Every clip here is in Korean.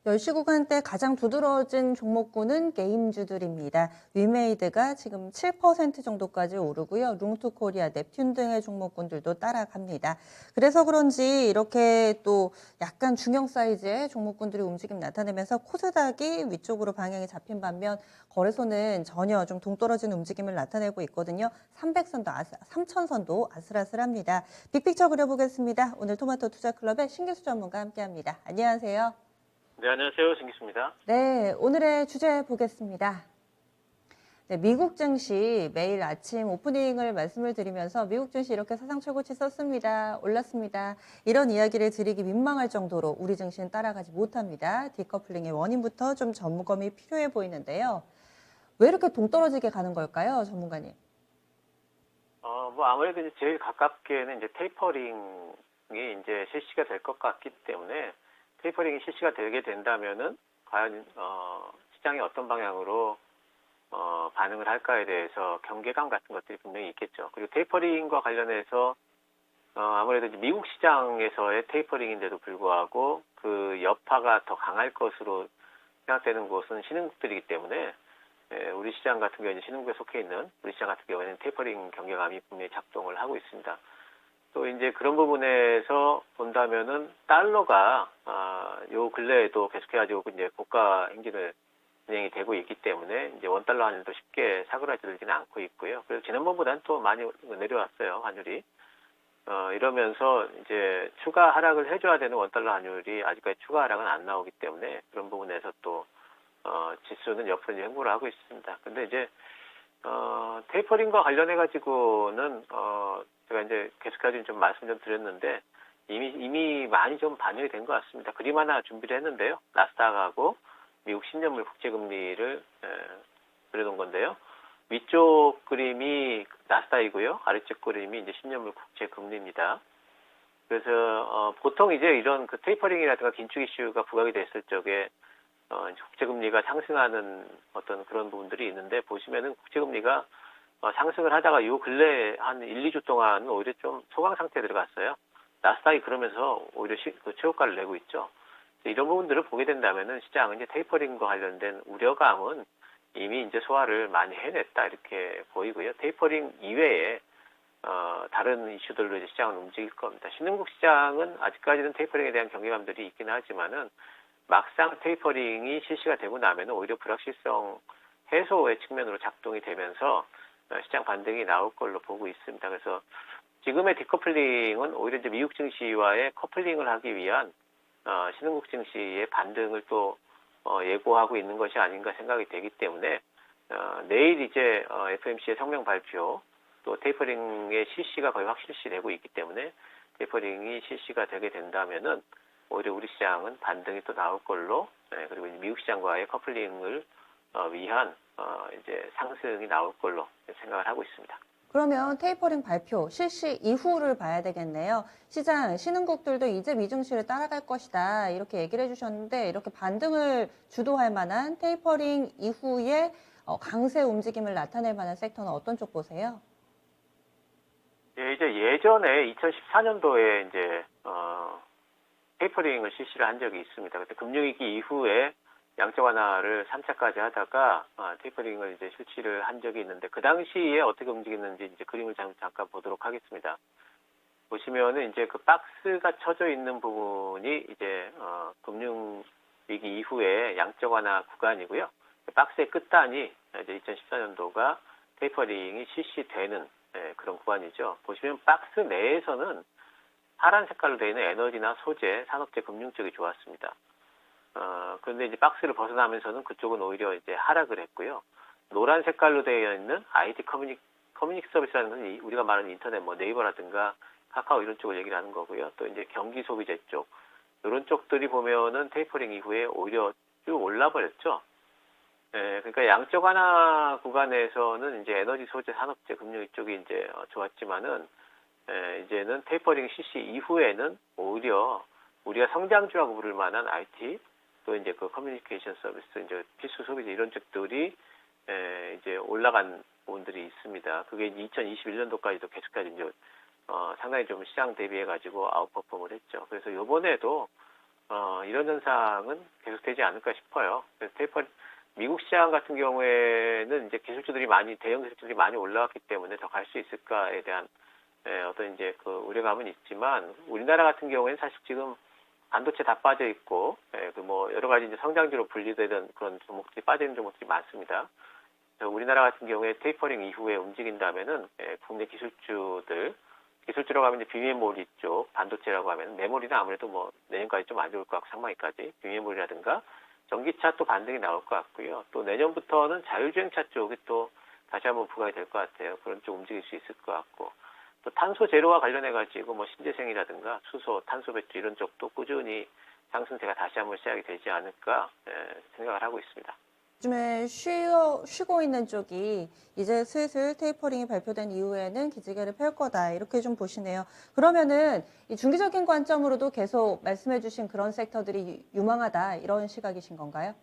10시 구간대 가장 두드러진 종목군은 게임주들입니다. 위메이드가 지금 7% 정도까지 오르고요. 룽투코리아, 넵튠 등의 종목군들도 따라갑니다. 그래서 그런지 이렇게 또 약간 중형 사이즈의 종목군들이 움직임 나타내면서 코스닥이 위쪽으로 방향이 잡힌 반면 거래소는 전혀 좀 동떨어진 움직임을 나타내고 있거든요. 300선도, 3000선도 아슬아슬합니다. 빅픽처 그려보겠습니다. 오늘 토마토 투자클럽의 신기수 전문가 함께합니다. 안녕하세요. 네, 안녕하세요. 신기수입니다. 네, 오늘의 주제 보겠습니다. 네, 미국 증시 매일 아침 오프닝을 말씀을 드리면서 미국 증시 이렇게 사상 최고치 썼습니다. 올랐습니다. 이런 이야기를 드리기 민망할 정도로 우리 증시는 따라가지 못합니다. 디커플링의 원인부터 좀 점검이 필요해 보이는데요. 왜 이렇게 동떨어지게 가는 걸까요, 전문가님? 아무래도 이제 제일 가깝게는 이제 테이퍼링이 이제 실시가 될 것 같기 때문에 테이퍼링이 실시가 되게 된다면은 과연 시장이 어떤 방향으로 반응을 할까에 대해서 경계감 같은 것들이 분명히 있겠죠. 그리고 테이퍼링과 관련해서 아무래도 이제 미국 시장에서의 테이퍼링인데도 불구하고 그 여파가 더 강할 것으로 생각되는 곳은 신흥국들이기 때문에 우리 시장 같은 경우에는 신흥국에 속해 있는 우리 시장 같은 경우에는 테이퍼링 경계감이 분명히 작동을 하고 있습니다. 또 이제 그런 부분에서 본다면은 달러가 요 근래에도 계속해가지고 이제 고가 행진을 진행이 되고 있기 때문에 이제 원달러 환율도 쉽게 사그라들지는 않고 있고요. 그래서 지난번보다는 또 많이 내려왔어요, 환율이. 이러면서 이제 추가 하락을 해줘야 되는 원달러 환율이 아직까지 추가 하락은 안 나오기 때문에 그런 부분에서 또 지수는 옆으로 이제 횡보를 하고 있습니다. 근데 이제 테이퍼링과 관련해 가지고는 제가 이제 계속해서 좀 말씀 좀 드렸는데 이미 많이 좀 반영이 된 것 같습니다. 그림 하나 준비를 했는데요. 나스닥하고 미국 10년물 국채금리를 그려놓은 건데요. 위쪽 그림이 나스닥이고요. 아래쪽 그림이 이제 10년물 국채금리입니다. 그래서 보통 이제 이런 그 테이퍼링이라든가 긴축 이슈가 부각이 됐을 적에 국채금리가 상승하는 어떤 그런 부분들이 있는데 보시면은 국채금리가 상승을 하다가 요 근래 한 1, 2주 동안 오히려 좀 소강 상태에 들어갔어요. 나스닥이 그러면서 오히려 그 최고가를 내고 있죠. 이런 부분들을 보게 된다면은 시장은 이제 테이퍼링과 관련된 우려감은 이미 이제 소화를 많이 해냈다 이렇게 보이고요. 테이퍼링 이외에 다른 이슈들로 이제 시장은 움직일 겁니다. 신흥국 시장은 아직까지는 테이퍼링에 대한 경계감들이 있긴 하지만은 막상 테이퍼링이 실시가 되고 나면 오히려 불확실성 해소의 측면으로 작동이 되면서 시장 반등이 나올 걸로 보고 있습니다. 그래서 지금의 디커플링은 오히려 이제 미국 증시와의 커플링을 하기 위한 신흥국 증시의 반등을 또 예고하고 있는 것이 아닌가 생각이 되기 때문에 내일 이제 FOMC의 성명 발표 또 테이퍼링의 실시가 거의 확실시되고 있기 때문에 테이퍼링이 실시가 되게 된다면은 오히려 우리 시장은 반등이 또 나올 걸로 그리고 미국 시장과의 커플링을 위한 이제 상승이 나올 걸로 생각을 하고 있습니다. 그러면 테이퍼링 발표, 실시 이후를 봐야 되겠네요. 시장, 신흥국들도 이제 미증시를 따라갈 것이다. 이렇게 얘기를 해주셨는데 이렇게 반등을 주도할 만한 테이퍼링 이후에 강세 움직임을 나타낼 만한 섹터는 어떤 쪽 보세요? 예, 이제 예전에 2014년도에 이제 테이퍼링을 실시를 한 적이 있습니다. 그때 금융위기 이후에 양적 완화를 3차까지 하다가 테이퍼링을 이제 실시를 한 적이 있는데 그 당시에 어떻게 움직였는지 이제 그림을 잠깐 보도록 하겠습니다. 보시면은 이제 그 박스가 쳐져 있는 부분이 이제 금융위기 이후에 양적 완화 구간이고요. 박스의 끝단이 이제 2014년도가 테이퍼링이 실시되는 그런 구간이죠. 보시면 박스 내에서는 파란 색깔로 되어 있는 에너지나 소재, 산업재, 금융 쪽이 좋았습니다. 그런데 이제 박스를 벗어나면서는 그쪽은 오히려 이제 하락을 했고요. 노란 색깔로 되어 있는 IT 커뮤니티 서비스라는 건 우리가 말하는 인터넷 뭐 네이버라든가 카카오 이런 쪽을 얘기를 하는 거고요. 또 이제 경기 소비재 쪽 이런 쪽들이 보면은 테이퍼링 이후에 오히려 쭉 올라버렸죠. 그러니까 양적 완화 구간에서는 이제 에너지 소재, 산업재, 금융 이쪽이 이제 좋았지만은 이제는 테이퍼링 실시 이후에는 오히려 우리가 성장주라고 부를 만한 IT 또 이제 그 커뮤니케이션 서비스 이제 필수 소비재 이런 쪽들이 이제 올라간 부분들이 있습니다. 그게 2021년도까지도 계속까지 이제 상당히 좀 시장 대비해 가지고 아웃퍼폼을 했죠. 그래서 이번에도 이런 현상은 계속되지 않을까 싶어요. 그래서 미국 시장 같은 경우에는 이제 대형 기술주들이 많이 올라왔기 때문에 더 갈 수 있을까에 대한 어떤 이제 그 우려감은 있지만, 우리나라 같은 경우에는 사실 지금 반도체 다 빠져 있고, 그 뭐 여러 가지 이제 성장주로 분리되던 그런 종목들이 빠져 있는 종목들이 많습니다. 그래서 우리나라 같은 경우에 테이퍼링 이후에 움직인다면은 국내 기술주라고 하면 이제 비메모리 쪽, 반도체라고 하면 메모리는 아무래도 뭐 내년까지 좀 안 좋을 것 같고 상반기까지 비메모리라든가 전기차 또 반등이 나올 것 같고요. 또 내년부터는 자율주행차 쪽이 또 다시 한번 부각이 될 것 같아요. 그런 쪽 움직일 수 있을 것 같고, 또 탄소 제로와 관련해 가지고 뭐 신재생이라든가 수소, 탄소 배출 이런 쪽도 꾸준히 상승세가 다시 한번 시작이 되지 않을까 생각을 하고 있습니다. 요즘에 쉬고 있는 쪽이 이제 슬슬 테이퍼링이 발표된 이후에는 기지개를 펼 거다. 이렇게 좀 보시네요. 그러면은 이 중기적인 관점으로도 계속 말씀해 주신 그런 섹터들이 유망하다. 이런 시각이신 건가요?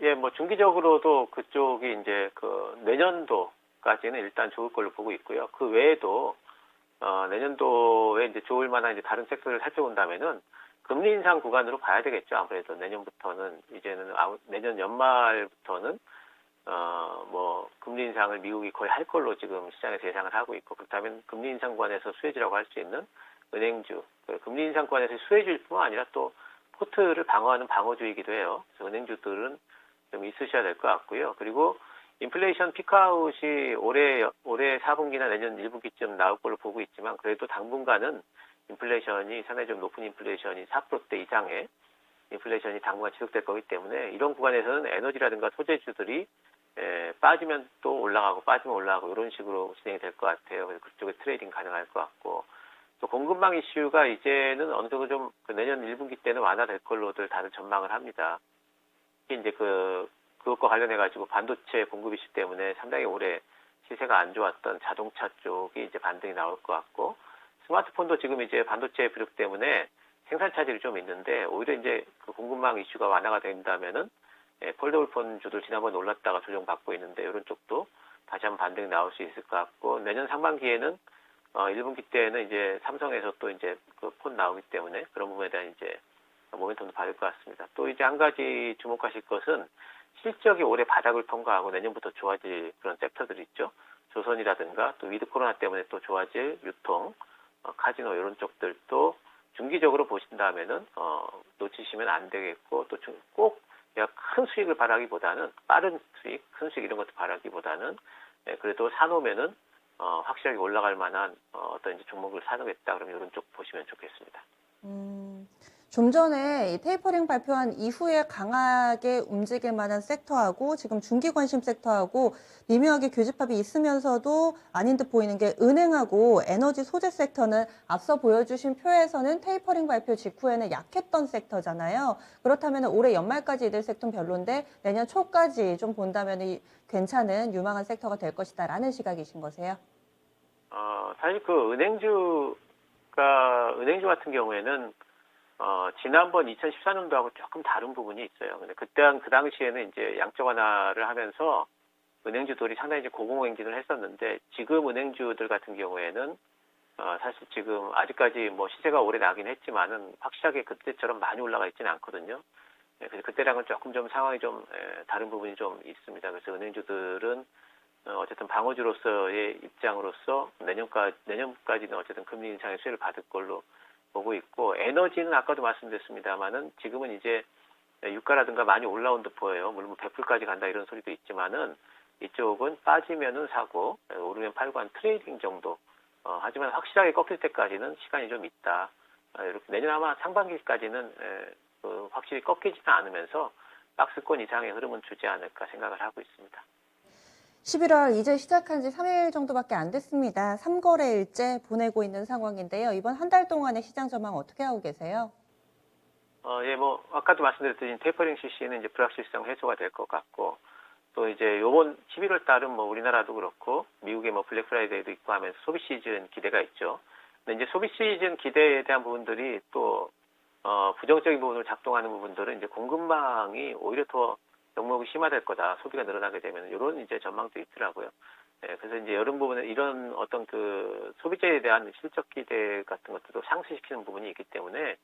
예, 뭐 중기적으로도 그쪽이 이제 그 내년도까지는 일단 좋을 걸로 보고 있고요. 그 외에도 내년도에 이제 좋을 만한 이제 다른 섹터를 살펴본다면은 금리 인상 구간으로 봐야 되겠죠. 아무래도 내년부터는 이제는 내년 연말부터는 뭐 금리 인상을 미국이 거의 할 걸로 지금 시장에서 예상을 하고 있고, 그렇다면 금리 인상 구간에서 수혜주라고 할 수 있는 은행주, 금리 인상 구간에서 수혜주일뿐만 아니라 또 포트를 방어하는 방어주이기도 해요. 그래서 은행주들은 좀 있으셔야 될 것 같고요. 그리고 인플레이션 피크아웃이 올해 4분기나 내년 1분기쯤 나올 걸로 보고 있지만, 그래도 당분간은 인플레이션이 상당히 좀 높은 인플레이션이 4%대 이상의 인플레이션이 당분간 지속될 거기 때문에, 이런 구간에서는 에너지라든가 소재주들이 빠지면 또 올라가고 빠지면 올라가고 이런 식으로 진행이 될 것 같아요. 그래서 그쪽에 트레이딩 가능할 것 같고, 또 공급망 이슈가 이제는 어느 정도 좀 내년 1분기 때는 완화될 걸로들 다들 전망을 합니다. 특히 이제 그것과 관련해 가지고 반도체 공급 이슈 때문에 상당히 올해 시세가 안 좋았던 자동차 쪽이 이제 반등이 나올 것 같고, 스마트폰도 지금 이제 반도체 부족 때문에 생산 차질이 좀 있는데, 오히려 이제 그 공급망 이슈가 완화가 된다면은 폴더블 폰 주들 지난번에 올랐다가 조정받고 있는데, 이런 쪽도 다시 한번 반등이 나올 수 있을 것 같고, 내년 상반기에는 1분기 때는 이제 삼성에서 또 이제 그 폰 나오기 때문에 그런 부분에 대한 이제 모멘텀도 받을 것 같습니다. 또 이제 한 가지 주목하실 것은, 실적이 올해 바닥을 통과하고 내년부터 좋아질 그런 섹터들이 있죠. 조선이라든가 또 위드 코로나 때문에 또 좋아질 유통, 카지노 이런 쪽들도 중기적으로 보신다면은 놓치시면 안 되겠고, 또 꼭 큰 수익을 바라기보다는, 빠른 수익, 큰 수익 이런 것도 바라기보다는 그래도 사놓으면은 확실하게 올라갈 만한 어떤 이제 종목을 사놓겠다 그러면 이런 쪽 보시면 좋겠습니다. 좀 전에 이 테이퍼링 발표한 이후에 강하게 움직일 만한 섹터하고 지금 중기 관심 섹터하고 미묘하게 교집합이 있으면서도 아닌 듯 보이는 게 은행하고 에너지 소재 섹터는 앞서 보여주신 표에서는 테이퍼링 발표 직후에는 약했던 섹터잖아요. 그렇다면 올해 연말까지 이들 섹터는 별론데 내년 초까지 좀 본다면 괜찮은 유망한 섹터가 될 것이다라는 시각이신 거세요? 사실 그 은행주 같은 경우에는 지난번 2014년도하고 조금 다른 부분이 있어요. 근데 그 당시에는 이제 양적 완화를 하면서 은행주들이 상당히 이제 고공행진을 했었는데, 지금 은행주들 같은 경우에는 사실 지금 아직까지 뭐 시세가 오래 나긴 했지만은 확실하게 그때처럼 많이 올라가 있지는 않거든요. 그래서 그때랑은 조금 좀 상황이 좀 다른 부분이 좀 있습니다. 그래서 은행주들은 어쨌든 방어주로서의 입장으로서 내년까지는 어쨌든 금리 인상의 수혜를 받을 걸로 보고 있고, 에너지는 아까도 말씀드렸습니다만은 지금은 이제 유가라든가 많이 올라온 듯 보여요. 물론 뭐 100%까지 간다 이런 소리도 있지만은, 이쪽은 빠지면은 사고 오르면 팔고 한 트레이딩 정도. 하지만 확실하게 꺾일 때까지는 시간이 좀 있다. 이렇게 내년 아마 상반기까지는 확실히 꺾이지는 않으면서 박스권 이상의 흐름은 주지 않을까 생각을 하고 있습니다. 11월 이제 시작한 지 3일 정도밖에 안 됐습니다. 3거래일째 보내고 있는 상황인데요. 이번 한 달 동안의 시장 전망 어떻게 하고 계세요? 예, 뭐 아까도 말씀드렸듯이 테이퍼링 CC는 이제 불확실성 해소가 될 것 같고, 또 이제 요번 11월 달은 뭐 우리나라도 그렇고 미국의 뭐 블랙 프라이데이도 있고 하면서 소비 시즌 기대가 있죠. 근데 이제 소비 시즌 기대에 대한 부분들이 또 부정적인 부분으로 작동하는 부분들은 이제 공급망이 오히려 더 영목이 심화될 거다. 소비가 늘어나게 되면 이런 이제 전망도 있더라고요. 그래서 이제 이런 부분에 이런 어떤 그 소비자에 대한 실적 기대 같은 것들도 상쇄시키는 부분이 있기 때문에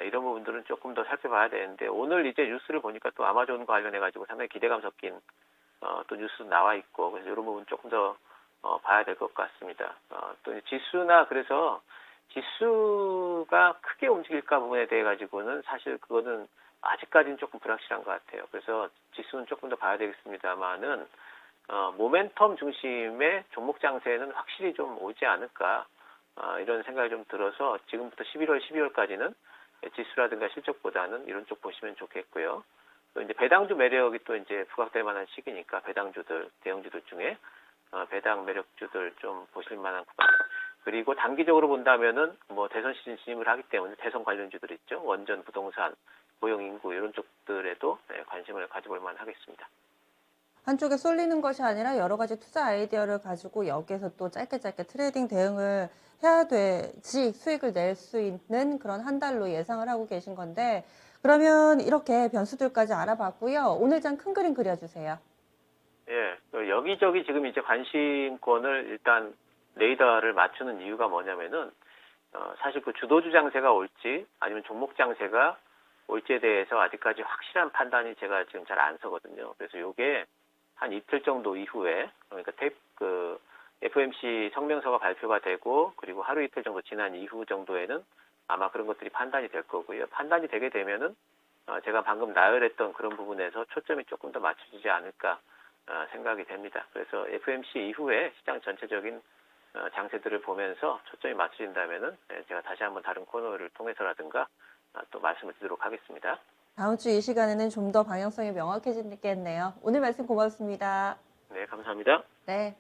이런 부분들은 조금 더 살펴봐야 되는데 오늘 이제 뉴스를 보니까 또 아마존 관련해 가지고 상당히 기대감 섞인 또 뉴스 나와 있고 그래서 이런 부분 조금 더 봐야 될 것 같습니다. 또 이제 지수나 그래서 지수가 크게 움직일까 부분에 대해 가지고는 사실 그거는 아직까지는 조금 불확실한 것 같아요. 그래서 지수는 조금 더 봐야 되겠습니다만은 모멘텀 중심의 종목 장세는 확실히 좀 오지 않을까 이런 생각이 좀 들어서 지금부터 11월, 12월까지는 지수라든가 실적보다는 이런 쪽 보시면 좋겠고요. 또 이제 배당주 매력이 또 이제 부각될 만한 시기니까 배당주들, 대형주들 중에 배당 매력주들 좀 보실 만한 구간. 그리고 단기적으로 본다면은 뭐 대선 시즌 진입을 하기 때문에 대선 관련주들 있죠. 원전, 부동산, 고용인구 이런 쪽들에도 관심을 가져볼 만하겠습니다. 한쪽에 쏠리는 것이 아니라 여러 가지 투자 아이디어를 가지고 여기에서 또 짧게 트레이딩 대응을 해야 되지 수익을 낼 수 있는 그런 한 달로 예상을 하고 계신 건데 그러면 이렇게 변수들까지 알아봤고요. 오늘 장 큰 그림 그려주세요. 예, 여기저기 지금 이제 관심권을 일단 레이더를 맞추는 이유가 뭐냐면은 사실 그 주도주 장세가 올지 아니면 종목 장세가 올지에 대해서 아직까지 확실한 판단이 제가 지금 잘 안 서거든요. 그래서 요게 한 이틀 정도 이후에 그러니까 FOMC 성명서가 발표가 되고 그리고 하루 이틀 정도 지난 이후 정도에는 아마 그런 것들이 판단이 될 거고요. 판단이 되게 되면은 제가 방금 나열했던 그런 부분에서 초점이 조금 더 맞춰지지 않을까 생각이 됩니다. 그래서 FOMC 이후에 시장 전체적인 장세들을 보면서 초점이 맞춰진다면은 제가 다시 한번 다른 코너를 통해서라든가 또 말씀을 드리도록 하겠습니다. 다음 주 이 시간에는 좀 더 방향성이 명확해지겠네요. 오늘 말씀 고맙습니다. 네, 감사합니다. 네.